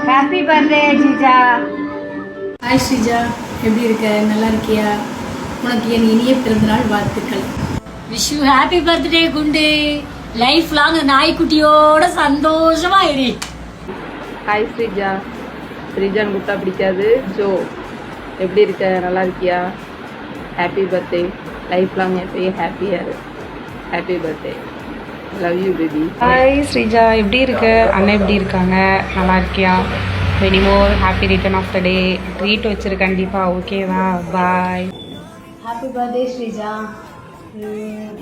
Happy birthday Jeeja. Hi Sreeja, எப்படி இருக்க? நல்லா இருக்கியா? உனக்கு என் இனிய பிறந்தநாள் வாழ்த்துக்கள். விஷ் யூ ஹாப்பி பர்த்டே குண்டு. லைஃப் லாங் நாய்க்குட்டியோட சந்தோஷமா இரு. ஹாய் ஸ்ரீஜா. ஸ்ரீஜான்னு கூப்பிட்டா பிடிக்காது. ஜோ, எப்படி இருக்க? நல்லா இருக்கியா? Happy birthday. லைஃப் லாங் எப்பயும் ஹாப்பியாக இரு. Happy birthday. Love you baby. Hi Sreeja, எப்படி இருக்க? அண்ணன் எப்படி இருக்காங்க? நல்லா இருக்கியா? Many more happy return of the day. Treat வச்சிரு கண்டிப்பா. ஓகேவா? பாய். Happy birthday Sreeja.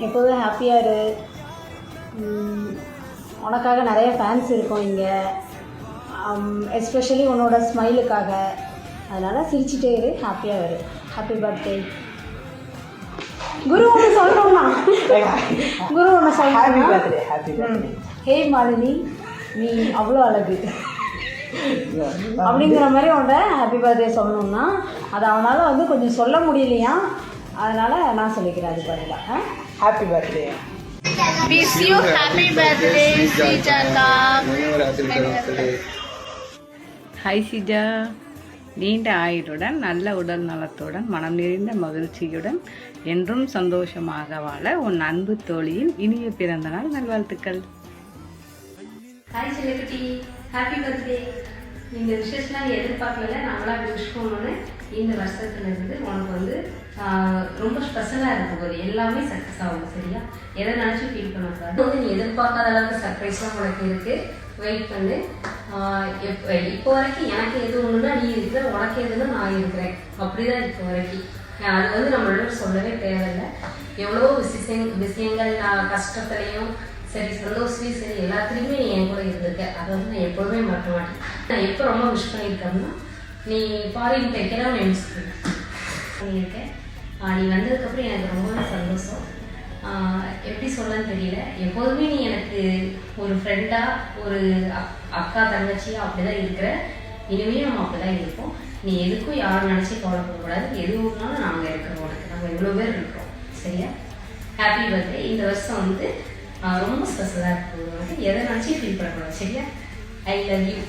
எப்போதும் ஹாப்பியாக இரு. உனக்காக நிறைய ஃபேன்ஸ் இருக்கும் இங்கே, எஸ்பெஷலி உன்னோட ஸ்மைலுக்காக. அதனால் சிரிச்சிட்டே இரு, ஹாப்பியாக இரு. Happy birthday. குரு ஒன்று சொல்கிறோம்னா குரு ஒன்று சொல்கிறேன். ஹே மாலினி, நீ அவ்வளோ அழகு அப்படிங்கிற மாதிரி உன்னை ஹாப்பி பர்த்டே சொல்லணும்னா அது அவனால் வந்து கொஞ்சம் சொல்ல முடியலையா, அதனால் நான் சொல்லிக்கிறேன். அது பதிலாக happy birthday. Wish you happy birthday, Srijaka. Hi Sreeja. நீண்ட ஆயுளுடன், நல்ல உடல் நலத்துடன், மனம் நிறைந்த மகிழ்ச்சியுடன், என்றும் சந்தோஷமாக வாழ உன் அன்பு தோழியின் இனிய பிறந்த நாள் நல்வாழ்த்துக்கள். Hi celebrity, happy birthday. இந்த விஷயம்லாம் எதிர்பார்க்கல, நம்மளாம் விஷ் பண்ணணும்னு இந்த வருஷத்துலேருந்து உனக்கு வந்து ரொம்ப ஸ்பெஷலாக இருக்க போது எல்லாமே சக்ஸஸ் ஆகும். சரியா? எதை நினச்சி ஃபீல் பண்ணக்கூடாது. வந்து நீ எதிர்பார்க்காத அளவுக்கு சர்ப்ரைஸ்லாம் உனக்கு இருக்குது. வெயிட் பண்ணு. இப்போ வரைக்கும் எனக்கு எது ஒன்றுனா நீ இருக்கிற, உனக்கு எதுனா நான் இருக்கிறேன். அப்படிதான் இப்போ வரைக்கும். அது வந்து நம்மளோட சொல்லவே தேவையில்லை. எவ்வளோ விஷயங்கள் நான் கஷ்டத்துலையும் சரி, சந்தோஷத்தையும் சரி, எல்லாத்துலேயுமே நீ என் கூட இருந்திருக்க. அதை வந்து நான் எப்போதுமே மறக்க மாட்டேன். நான் எப்போ ரொம்ப விஷ் பண்ணியிருக்கேன்னா, நீ ஃபாரின் போய்க்கிறா நான் மிஸ் பண்ணியிருக்கேன். நீ வந்ததுக்கப்புறம் எனக்கு ரொம்பவே சந்தோஷம். எப்படி சொல்லன்னு தெரியல. எப்போதுமே நீ எனக்கு ஒரு ஃப்ரெண்டாக, ஒரு அக்கா தங்கச்சியாக அப்படி தான் இருக்கிற. இனிமே நம்ம அப்படி தான் இருப்போம். நீ எதுக்கும் யாரும் நினச்சி கவலைப்படக்கூடாது. எது ஒன்றாலும் நாங்கள் இருக்கிறோம் உனக்கு. நம்ம இவ்வளோ பேர் இருக்கிறோம். சரியா? Happy birthday. இந்த வருஷம் வந்து ரொம்ப ஸ்பெஷலாக இருக்குது. எதை நினச்சி ஃபீல் பண்ணக்கூடாது. சரியா? I love you.